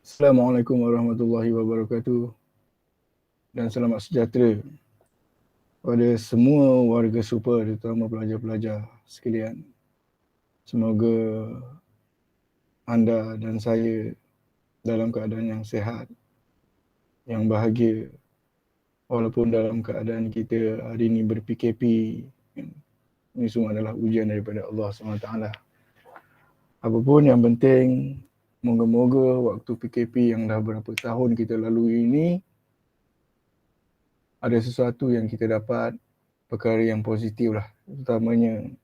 Assalamualaikum warahmatullahi wabarakatuh dan selamat sejahtera pada semua warga super, terutama pelajar-pelajar sekalian. Semoga anda dan saya dalam keadaan yang sihat, yang bahagia, walaupun dalam keadaan kita hari ini ber-PKP. Ini semua adalah ujian daripada Allah SWT. Apapun yang penting, moga-moga waktu PKP yang dah berapa tahun kita lalui ini, ada sesuatu yang kita dapat, perkara yang positif lah. Terutamanya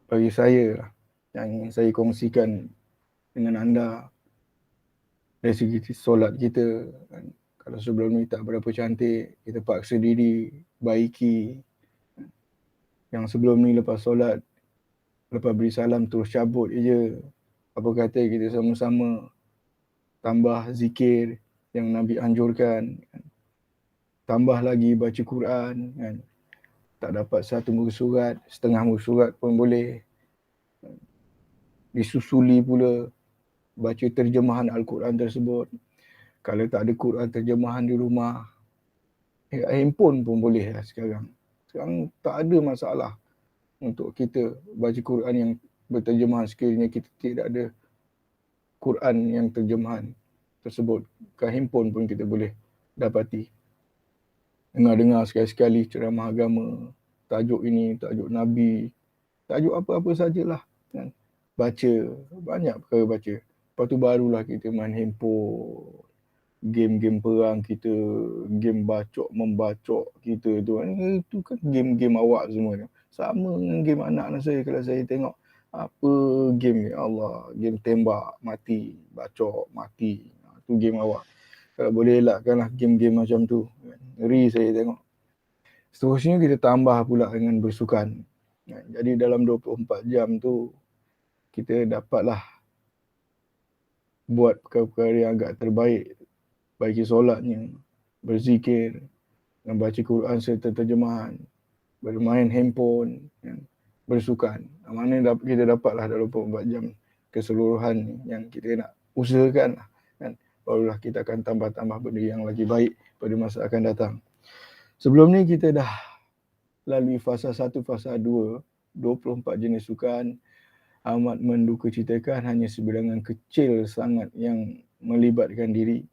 bagi saya lah, yang saya kongsikan dengan anda dari segi solat kita. Kalau sebelum ni tak berapa cantik, kita paksa diri baiki. Yang sebelum ni lepas solat, lepas beri salam terus cabut je. Apa kata kita sama-sama tambah zikir yang Nabi anjurkan, tambah lagi baca Quran, kan. Tak dapat satu muka surat, setengah muka surat pun boleh. Disusuli pula baca terjemahan Al-Quran tersebut. Kalau tak ada Quran terjemahan di rumah, handphone pun boleh lah sekarang. Sekarang tak ada masalah untuk kita baca Quran yang berterjemahan sekiranya kita tidak ada Quran yang terjemahan tersebut. Ke handphone pun kita boleh dapati. Dengar-dengar sekali-sekali ceramah agama, tajuk ini, tajuk Nabi, tajuk apa-apa sajalah, kan. Baca, banyak perkara baca. Lepas tu barulah kita main handphone, game-game perang kita, game bacok membacok kita tu. Itu kan game-game awak semua. Sama dengan game anak saya. Kalau saya tengok apa game, ya Allah, game tembak mati, bacok mati, tu game awak. Kalau boleh elakkanlah game-game macam tu. Ngeri saya tengok. Seterusnya kita tambah pula dengan bersukan. Jadi dalam 24 jam tu kita dapatlah buat perkara-perkara yang agak terbaik. Baiki solatnya, berzikir, membaca Quran serta terjemahan, bermain handphone, bersukan. Mana kita dapatlah dalam 24 jam keseluruhan yang kita nak usahakan, kan. Barulah kita akan tambah-tambah benda yang lagi baik pada masa akan datang. Sebelum ni kita dah lalui fasa 1, fasa 2, 24 jenis sukan. Amat mendukacitakan hanya sebilangan kecil sangat yang melibatkan diri.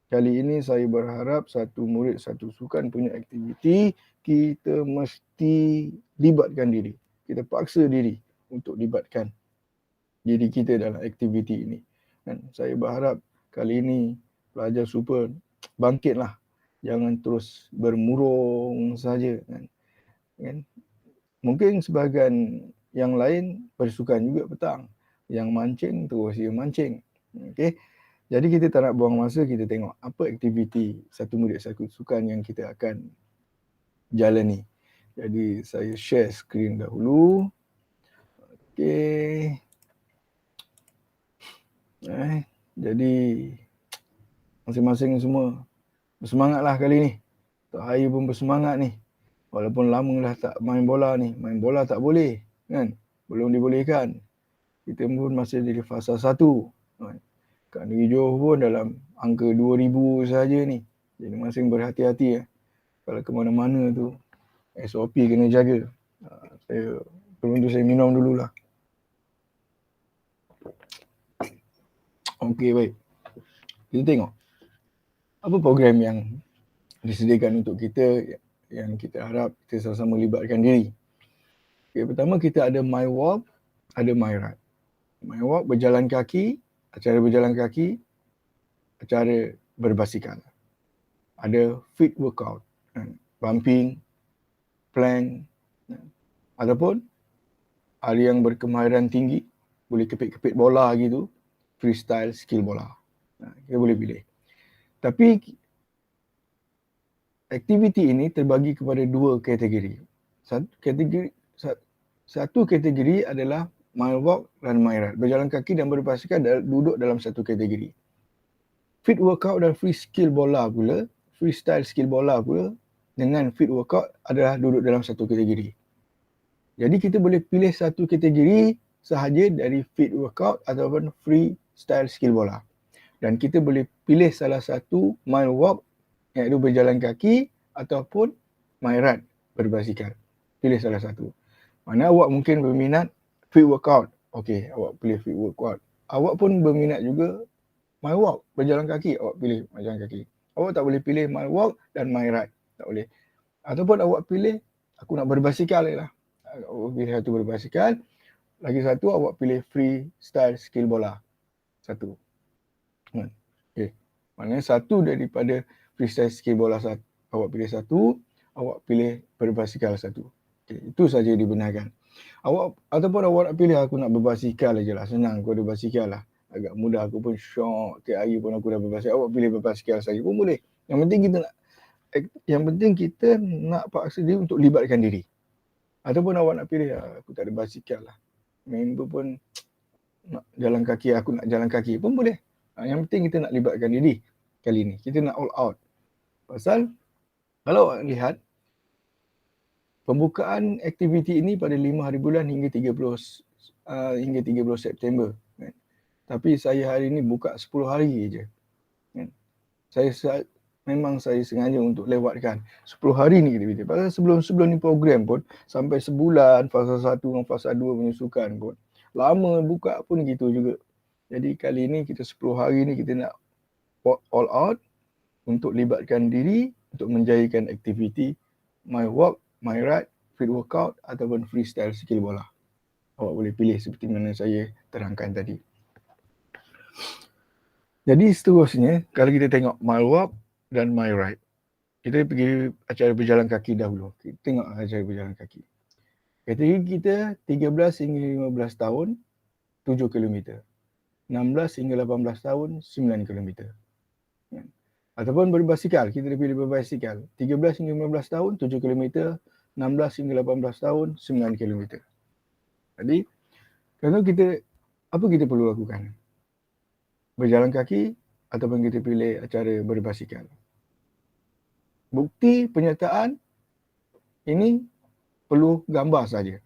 Kali ini saya berharap satu murid satu sukan punya aktiviti, kita mesti libatkan diri. Kita paksa diri untuk libatkan diri kita dalam aktiviti ini. Dan saya berharap kali ini pelajar super bangkitlah. Jangan terus bermurung saja, kan. Mungkin sebahagian yang lain bersukan juga petang. Yang mancing terus dia mancing. Okey. Jadi kita tak nak buang masa, kita tengok apa aktiviti satu murid satu sukan yang kita akan jalani. Jadi saya share skrin dahulu. Okey. Jadi masing-masing semua bersemangatlah kali ni. Tok Hari pun bersemangat ni. Walaupun lama dah tak main bola ni. Main bola tak boleh, kan. Belum dibolehkan. Kita pun masih di fasa 1. Kat Negeri Johor pun dalam angka 2000 saja ni. Jadi masing berhati-hati. Kalau ke mana-mana tu, SOP kena jaga. Saya perlu tu saya minum dululah. Okey, baik. Kita tengok apa program yang disediakan untuk kita yang kita harap kita sama-sama libatkan diri. Okay, pertama kita ada My Walk, ada My Ride. My Walk berjalan kaki, acara berjalan kaki, acara berbasikal. Ada fit workout, bumping, plank, ataupun ada yang berkemahiran tinggi, boleh kepit-kepit bola gitu, freestyle skill bola. Kita boleh pilih. Tapi aktiviti ini terbagi kepada dua kategori. Satu kategori adalah My Walk dan My Ride. Berjalan kaki dan berbasikal duduk dalam satu kategori. Fit workout dan freestyle skill bola pula dengan fit workout adalah duduk dalam satu kategori. Jadi kita boleh pilih satu kategori sahaja dari fit workout ataupun freestyle skill bola. Dan kita boleh pilih salah satu mile walk iaitu berjalan kaki ataupun mile ride berbasikal. Pilih salah satu. Mana awak mungkin berminat fit workout. Okey, awak pilih fit workout. Awak pun berminat juga mile walk, berjalan kaki, awak pilih berjalan kaki. Awak tak boleh pilih mile walk dan mile ride. Tak boleh. Ataupun awak pilih, aku nak berbasikal je lah. Awak pilih satu berbasikal. Lagi satu awak pilih freestyle skill bola. Satu. Okay. Maknanya satu daripada freestyle skill bola awak pilih satu, awak pilih berbasikal satu. Okay. Itu saja dibenarkan. Awak ataupun awak nak pilih aku nak berbasikal aja lah. Senang aku ada basikal lah. Agak mudah aku pun syok. Tiap hari pun aku dah berbasikal. Awak pilih berbasikal saja pun boleh. Yang penting kita nak paksa diri untuk libatkan diri. Ataupun awak nak pilih aku tak ada basikal lah. Member pun nak jalan kaki, aku nak jalan kaki pun boleh. Yang penting kita nak libatkan diri kali ni. Kita nak all out. Pasal kalau awak lihat pembukaan aktiviti ini pada 5 hari bulan hingga 30 September. Kan? Tapi saya hari ini buka 10 hari je. Kan? Memang saya sengaja untuk lewatkan 10 hari ni aktiviti. Pasal sebelum ni program pun sampai sebulan fasa 1 dan fasa 2 punya sukan pun. Lama buka pun gitu juga. Jadi kali ni kita 10 hari ni kita nak all out untuk libatkan diri untuk menjayakan aktiviti my walk, my ride, fit workout ataupun freestyle skill bola. Awak boleh pilih seperti mana saya terangkan tadi. Jadi seterusnya kalau kita tengok my walk dan my ride. Kita pergi acara berjalan kaki dahulu. Kita tengok acara berjalan kaki. Kategori kita 13 hingga 15 tahun 7 km. 16 hingga 18 tahun 9 km. Ataupun berbasikal, kita pilih berbasikal. 13 hingga 15 tahun 7 km, 16 hingga 18 tahun 9 km. Jadi, kalau apa kita perlu lakukan? Berjalan kaki ataupun kita pilih acara berbasikal. Bukti penyertaan ini perlu gambar saja.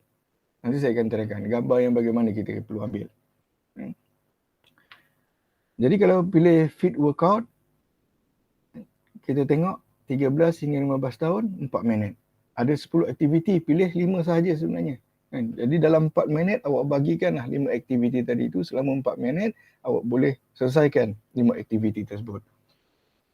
Nanti saya akan terangkan gambar yang bagaimana kita perlu ambil. Jadi kalau pilih fit workout, kita tengok 13 hingga 15 tahun 4 minit. Ada 10 aktiviti, pilih 5 sahaja sebenarnya. Jadi dalam 4 minit awak bagikanlah 5 aktiviti tadi itu selama 4 minit awak boleh selesaikan 5 aktiviti tersebut.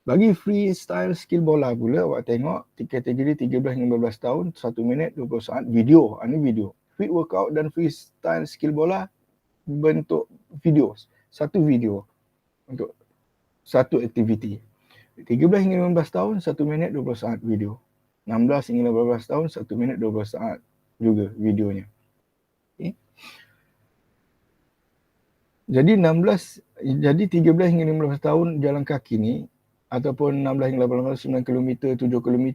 Bagi freestyle skill bola pula awak tengok kategori 13 hingga 15 tahun 1 minit 20 saat video. Ini video. Fit workout dan freestyle skill bola bentuk video. Satu video untuk satu aktiviti. 13 hingga 15 tahun 1 minit 20 saat video. 16 hingga 18 tahun 1 minit 20 saat juga videonya. Okay. Jadi 13 hingga 15 tahun jalan kaki ni ataupun 16 hingga 18 9 km, 7 km,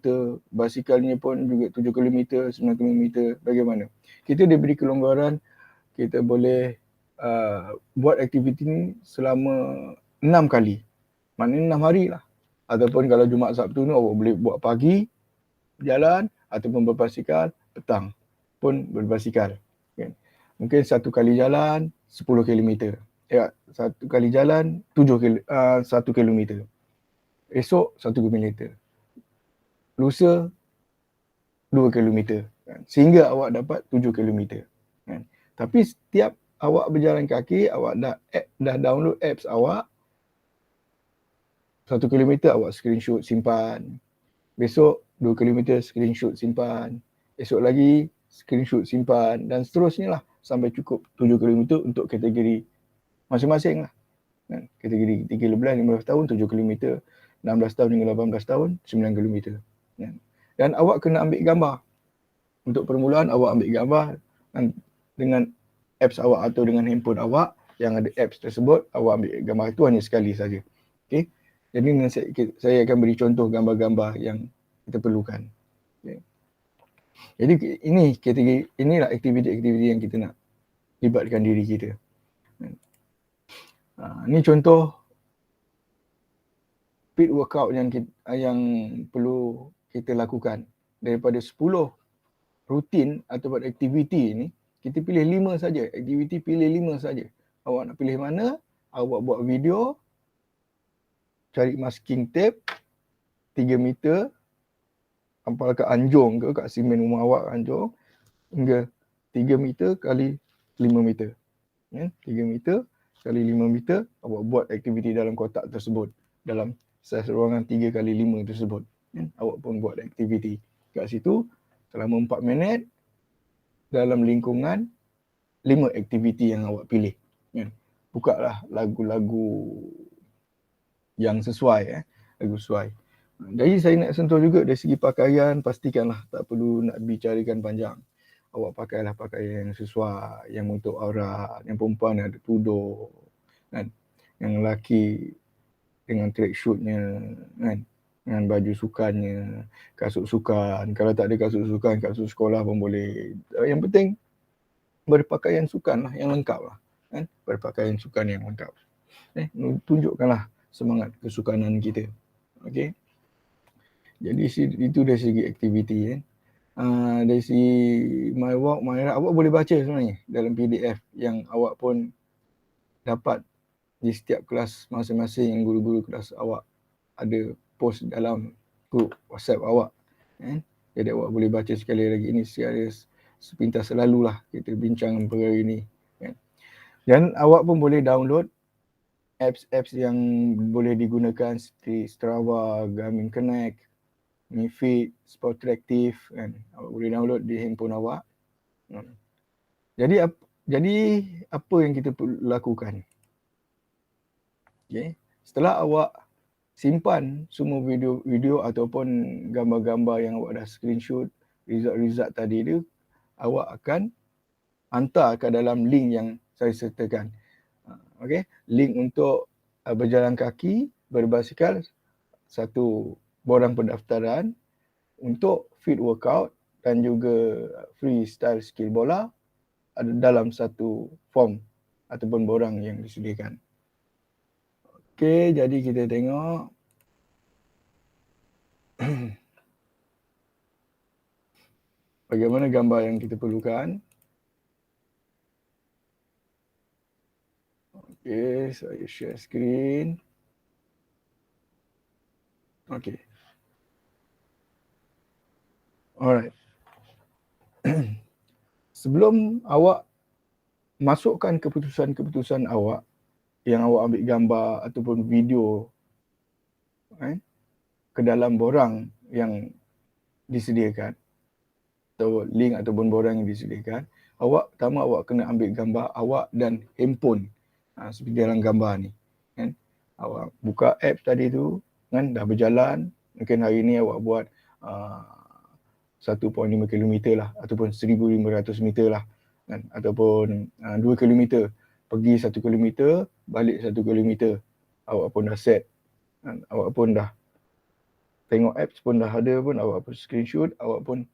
basikalnya pun juga 7 km, 9 km, bagaimana? Kita diberi kelonggaran, kita boleh buat aktiviti ni selama 6 kali. Maknanya 6 hari lah. Ataupun kalau Jumaat Sabtu ni awak boleh buat pagi jalan ataupun berbasikal, petang pun berbasikal. Okay. Mungkin satu kali jalan 10 km. Ya, satu kali jalan 1 km. Esok 1 km. Lusa 2 km. Sehingga awak dapat 7 km. Tapi setiap awak berjalan kaki, awak dah download apps awak, 1 km awak screenshot simpan. Besok 2 km screenshot simpan. Esok lagi screenshot simpan dan seterusnya lah sampai cukup 7 km untuk kategori masing-masing lah. Kategori 13 15 tahun 7 km, 16 tahun hingga 18 tahun 9 km. Dan awak kena ambil gambar. Untuk permulaan awak ambil gambar dengan apps awak atau dengan handphone awak yang ada apps tersebut, awak ambil gambar itu hanya sekali saja. Okey. Jadi saya akan beri contoh gambar-gambar yang kita perlukan. Okay. Jadi inilah aktiviti-aktiviti yang kita nak libatkan diri kita. Ini contoh fit workout yang perlu kita lakukan. Daripada 10 rutin ataupun aktiviti ini, Kita pilih 5 saja. Aktiviti pilih 5 saja. Awak nak pilih mana? Awak buat video, cari masking tape 3 meter, ampal kat anjung ke, kat simen rumah awak anjung, hingga 3 meter kali 5 meter. 3 meter kali 5 meter, awak buat aktiviti dalam kotak tersebut. Dalam saiz ruangan 3 kali 5 tersebut. Awak pun buat aktiviti kat situ selama 4 minit dalam lingkungan 5 aktiviti yang awak pilih. Bukalah lagu-lagu yang sesuai. Lagu sesuai. Jadi saya nak sentuh juga dari segi pakaian, pastikanlah tak perlu nak bicarakan panjang. Awak pakailah pakaian yang sesuai, yang untuk aurat, yang perempuan ada tudung, kan? Yang lelaki dengan tracksuitnya, kan? Dengan baju sukannya, kasut sukan. Kalau tak ada kasut sukan, kasut sekolah pun boleh. Yang penting berpakaian sukan lah, yang lengkap lah. Kan? Berpakaian sukan yang lengkap. Tunjukkanlah semangat kesukanan kita. Okey. Jadi itu dari segi aktiviti. Dari segi My Walk, My Ride, awak boleh baca sebenarnya dalam PDF yang awak pun dapat di setiap kelas masing-masing. Guru-guru kelas awak ada post dalam grup WhatsApp awak. Jadi awak boleh baca sekali lagi. Ini secara sepintas selalulah kita bincang perkara ini. Dan awak pun boleh download apps-apps yang boleh digunakan seperti Strava, Garmin Connect, Mi Fit, Sportractive, kan. Awak boleh download di handphone awak. Jadi apa yang kita perlu lakukan? Okay. Setelah awak simpan semua video ataupun gambar-gambar yang awak dah screenshot, result tadi tu, awak akan hantar ke dalam link yang saya sertakan. Okey, link untuk berjalan kaki, berbasikal, satu borang pendaftaran untuk fit workout dan juga freestyle skill bola ada dalam satu form ataupun borang yang disediakan. Okey, jadi kita tengok bagaimana gambar yang kita perlukan. Okey, saya share screen. Okey. Alright. Sebelum awak masukkan keputusan-keputusan awak yang awak ambil gambar ataupun video ke dalam borang yang disediakan atau link ataupun borang yang disediakan, pertama awak kena ambil gambar awak dan handphone seperti dalam gambar ni, kan? Awak buka app tadi tu, kan, dah berjalan, mungkin hari ni awak buat 1.5 km lah ataupun 1,500 meter lah, kan? Ataupun 2 km, pergi 1 km, balik 1 km, awak pun dah set, kan? Awak pun dah tengok apps pun dah ada pun, awak pun screenshot, awak pun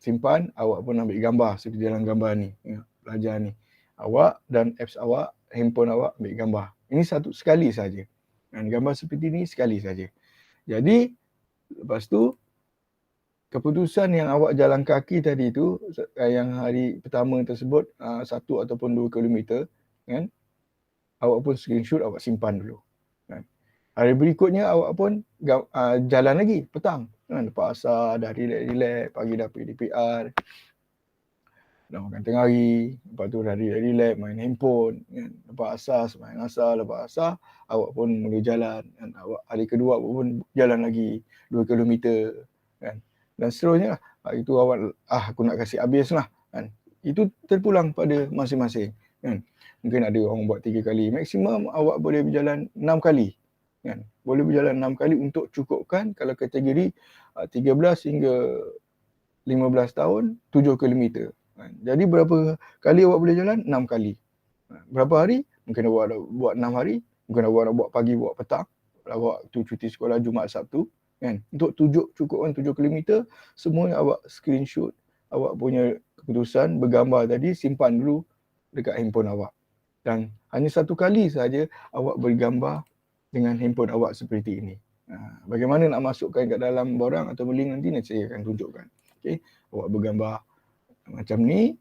simpan, awak pun ambil gambar seperti dalam gambar ni, pelajar ni. Awak dan apps awak, handphone awak ambil gambar. Ini sekali saja. Dan gambar seperti ni sekali saja. Jadi lepas tu keputusan yang awak jalan kaki tadi tu, yang hari pertama tersebut 1 ataupun 2 km, kan? Awak pun screenshot, awak simpan dulu. Kan? Hari berikutnya awak pun jalan lagi petang. Kan? Lepas asar dah relax, pagi dah pergi DPR. Dah makan tengah hari, lepas tu dah relax main handphone, kan? Lepas asar, sembahyang asar, lepas asar awak pun mula jalan, kan? Awak hari kedua awak pun jalan lagi 2 km, kan? Dan seterusnya lah. Hari tu awak aku nak kasih habis lah, kan? Itu terpulang pada masing-masing, kan? Mungkin ada orang buat 3 kali, maksimum awak boleh berjalan 6 kali, kan? Boleh berjalan 6 kali untuk cukupkan kalau kategori 13 hingga 15 tahun 7 km. Jadi berapa kali awak boleh jalan? 6 kali. Berapa hari? Mungkin awak nak buat 6 hari, mungkin awak nak buat pagi, buat petang. Awak tu cuti sekolah Jumaat Sabtu, kan? Untuk cukupkan 7 km, semua awak screenshot awak punya keputusan bergambar tadi, simpan dulu dekat handphone awak. Dan hanya 1 kali saja awak bergambar dengan handphone awak seperti ini. Bagaimana nak masukkan kat dalam borang atau link nanti saya akan tunjukkan. Okey, awak bergambar macam ni,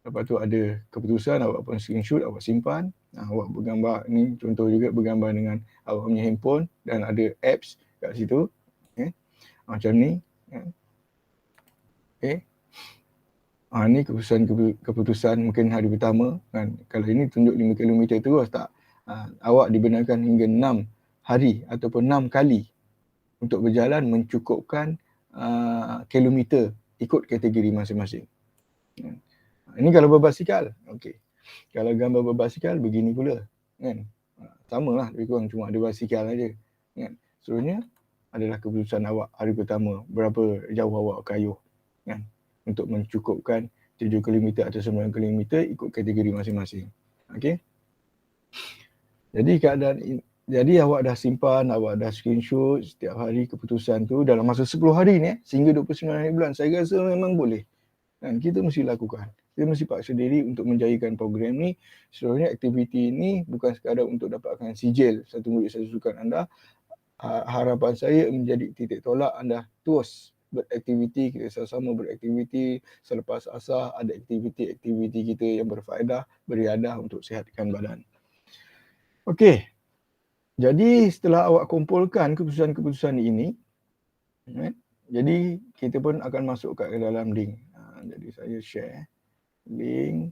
Lepas tu ada keputusan, awak pun screenshot, awak simpan. Awak bergambar, ni contoh juga bergambar dengan awak punya handphone dan ada apps kat situ. Macam ni. Ni keputusan mungkin hari pertama kan. Kalau ini tunjuk 5 km terus tak. Awak dibenarkan hingga 6 hari ataupun 6 kali untuk berjalan mencukupkan kilometer ikut kategori masing-masing. Ini kalau berbasikal. Okey. Kalau gambar berbasikal begini pula kan. Samalah lebih kurang, cuma ada basikal aja kan. Seterusnya adalah keputusan awak hari pertama berapa jauh awak kayuh kan untuk mencukupkan 7 km atau 9 km ikut kategori masing-masing. Okey. Jadi awak dah simpan, awak dah screenshot setiap hari keputusan tu dalam masa 10 hari ni sehingga 29 hari bulan. Saya rasa memang boleh. Dan kita mesti lakukan. Kita mesti paksa diri untuk menjayakan program ni. Seterusnya aktiviti ni bukan sekadar untuk dapatkan sijil satu murid satu sukan anda. Harapan saya menjadi titik tolak anda terus beraktiviti, kita sama-sama beraktiviti. Selepas asar ada aktiviti kita yang berfaedah, beriadah untuk sihatkan badan. Okey. Jadi setelah awak kumpulkan keputusan-keputusan ini, jadi kita pun akan masuk ke dalam link. Jadi saya share link.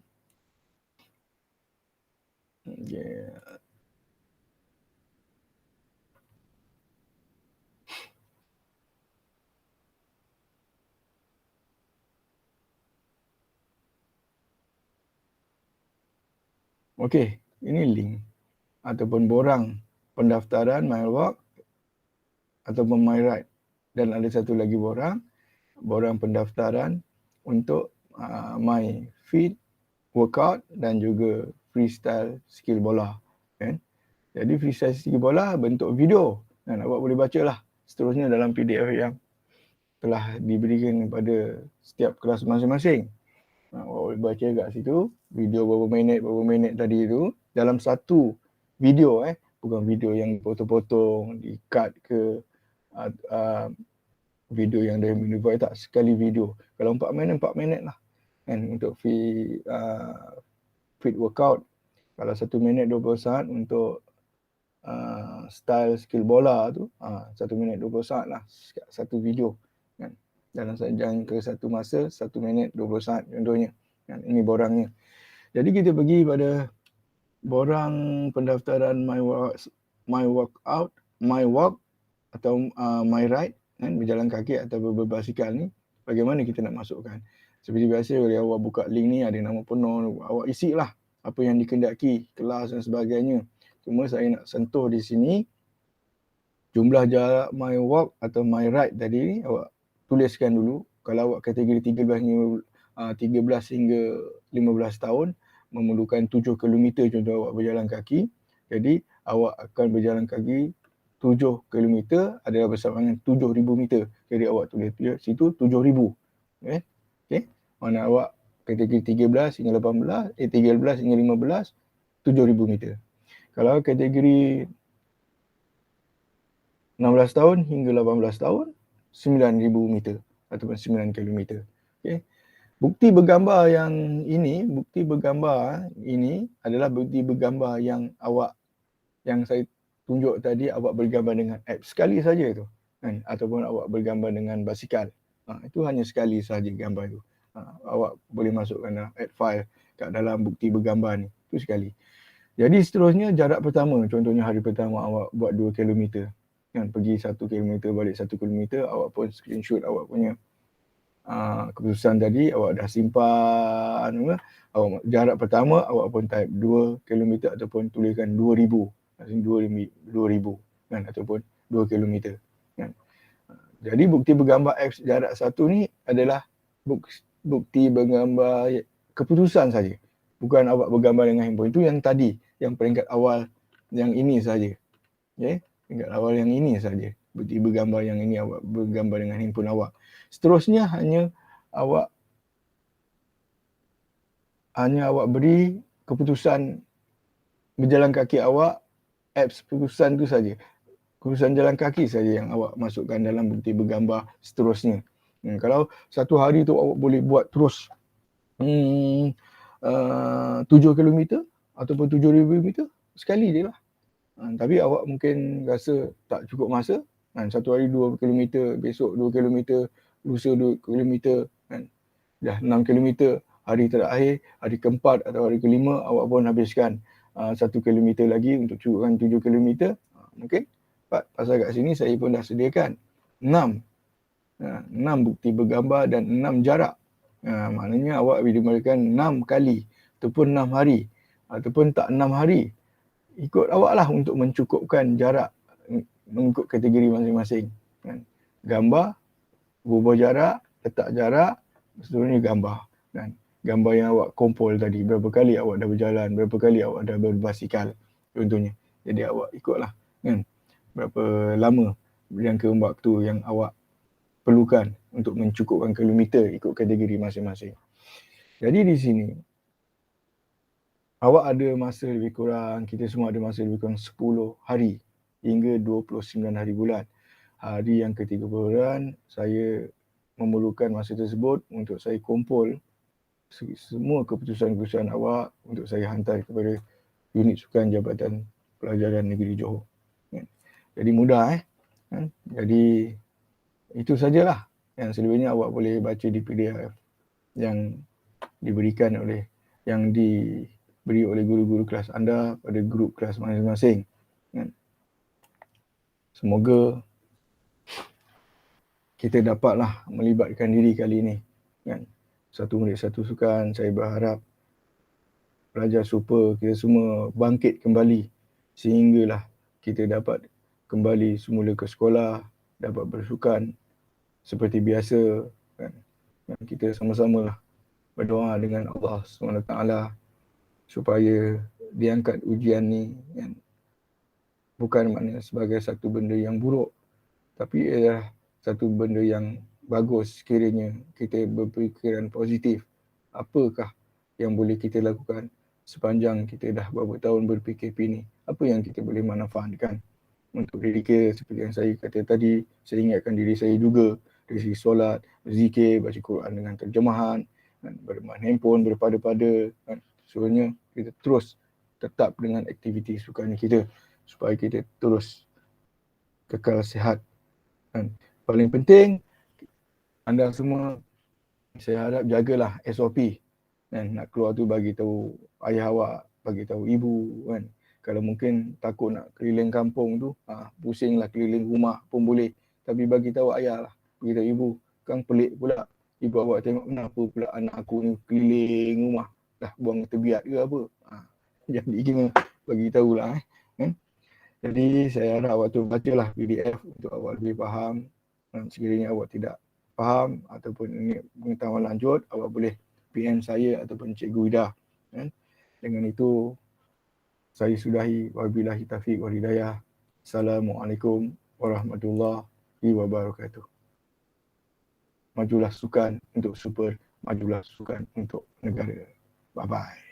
Okey, ini link ataupun borang pendaftaran MyWalk ataupun MyRide. Dan ada satu lagi borang pendaftaran untuk MyFit workout dan juga freestyle skill bola kan. Jadi freestyle skill bola bentuk video dan awak boleh bacalah seterusnya dalam PDF yang telah diberikan kepada setiap kelas masing-masing. Awak boleh baca kat situ video berapa minit tadi tu dalam satu video bukan video yang potong-potong di-cut ke video yang dari minivoice, tak, sekali video. Kalau 4 minit lah kan untuk fit workout. Kalau 1 minit 20 saat untuk style skill bola tu 1 minit 20 saat lah satu video kan. Dalam jangka satu masa 1 minit 20 saat contohnya kan. Ini borangnya. Jadi kita pergi pada borang pendaftaran MyWalk atau MyRide kan, berjalan kaki atau berbasikal ni, bagaimana kita nak masukkan. Seperti biasa kalau awak buka link ni ada nama penuh, awak isi lah apa yang dikendaki, kelas dan sebagainya. Cuma saya nak sentuh di sini jumlah jarak MyWalk atau MyRide tadi ni awak tuliskan dulu. Kalau awak kategori 13 hingga 15 tahun memerlukan 7 km contoh awak berjalan kaki. Jadi awak akan berjalan kaki 7 km adalah bersama dengan 7,000 meter. Jadi awak tulis situ 7,000. Okey. Mana awak kategori 13 hingga 13 hingga 15 7,000 meter. Kalau kategori 16 tahun hingga 18 tahun 9,000 meter ataupun 9 km. Okey. Bukti bergambar yang ini adalah bukti bergambar yang saya tunjuk tadi, awak bergambar dengan app sekali saja tu kan, ataupun awak bergambar dengan basikal. Itu hanya sekali saja gambar tu. Awak boleh masukkan add file kat dalam bukti bergambar ni. Itu sekali. Jadi seterusnya jarak pertama, contohnya hari pertama awak buat 2 km kan, pergi 1 km balik 1 km, awak pun screenshot awak punya keputusan tadi, awak dah simpan. Awak jarak pertama awak pun type 2 km ataupun tuliskan 2,000. Maksudnya 2,000 kan, ataupun 2 km kan. Jadi bukti bergambar X jarak 1 ni adalah bukti bergambar keputusan saja. Bukan awak bergambar dengan handphone. Itu yang tadi, yang peringkat awal yang ini saja. Okey, peringkat awal yang ini saja. Bukti bergambar yang ini awak bergambar dengan handphone awak. Seterusnya hanya awak beri keputusan berjalan kaki awak, apps keputusan tu saja. Keputusan jalan kaki saja yang awak masukkan dalam bukti bergambar seterusnya. Kalau satu hari tu awak boleh buat terus 7 kilometer ataupun 7,000 meter sekali je lah. Tapi awak mungkin rasa tak cukup masa, satu hari 2 kilometer, besok 2 kilometer, lusa 2 kilometer, dah 6 kilometer, hari terakhir, hari keempat atau hari kelima awak pun habiskan 1 kilometer lagi untuk cukupkan 7 kilometer. Mungkin pasal kat sini saya pun dah sediakan 6 bukti bergambar dan 6 jarak. Maknanya awak diberikan 6 kali ataupun 6 hari ataupun tak 6 hari. Ikut awak lah untuk mencukupkan jarak mengikut kategori masing-masing. Gambar, berubah jarak, letak jarak, seterusnya gambar. Gambar yang awak kumpul tadi, berapa kali awak dah berjalan, berapa kali awak dah berbasikal contohnya. Jadi awak ikutlah berapa lama jangka waktu yang awak perlukan untuk mencukupkan kilometer ikut kategori masing-masing. Jadi di sini awak ada masa lebih kurang, kita semua ada masa lebih kurang 10 hari hingga 29 hari bulan. Hari yang ke-30 saya memerlukan masa tersebut untuk saya kumpul semua keputusan-keputusan awak untuk saya hantar kepada unit sukan Jabatan Pelajaran Negeri Johor. Jadi mudah Jadi itu sajalah. Yang selebihnya awak boleh baca di PDF yang diberikan yang diberi oleh guru-guru kelas anda pada grup kelas masing-masing. Semoga kita dapatlah melibatkan diri kali ini. Satu murid satu sukan, saya berharap pelajar super kita semua bangkit kembali sehinggalah kita dapat kembali semula ke sekolah, dapat bersukan seperti biasa. Kita sama-samalah berdoa dengan Allah SWT supaya diangkat ujian ni bukan maknanya sebagai satu benda yang buruk, tapi ialah satu benda yang bagus sekiranya kita berfikiran positif. Apakah yang boleh kita lakukan sepanjang kita dah beberapa tahun ber-PKP ni? Apa yang kita boleh manfaatkan untuk diri kita? Seperti yang saya kata tadi, saya ingatkan diri saya juga dari segi solat, berzikir, baca Quran dengan terjemahan, bermain handphone, berpada-pada. Sebenarnya kita terus tetap dengan aktiviti sukan kita supaya kita terus kekal sihat. Paling penting, anda semua, saya harap jagalah SOP. Nak keluar tu bagi tahu ayah awak, bagi tahu ibu kan. Kalau mungkin takut nak keliling kampung tu, pusinglah keliling rumah pun boleh. Tapi bagi tahu ayah lah, bagi tahu ibu. Kan pelik pula. Ibu awak tengok kenapa pula anak aku ni keliling rumah. Dah buang terbiat ke apa. Jadi kena bagi tahulah. Jadi saya harap awak tu bacalah PDF untuk awak lebih faham. Sekiranya awak tidak faham ataupun ingin pengetahuan lanjut, awak boleh PM saya ataupun Cikgu Ida. Dengan itu, saya sudahi. Wabillahi taufiq wal hidayah. Assalamualaikum warahmatullahi wabarakatuh. Majulah sukan untuk super, majulah sukan untuk negara. Bye-bye.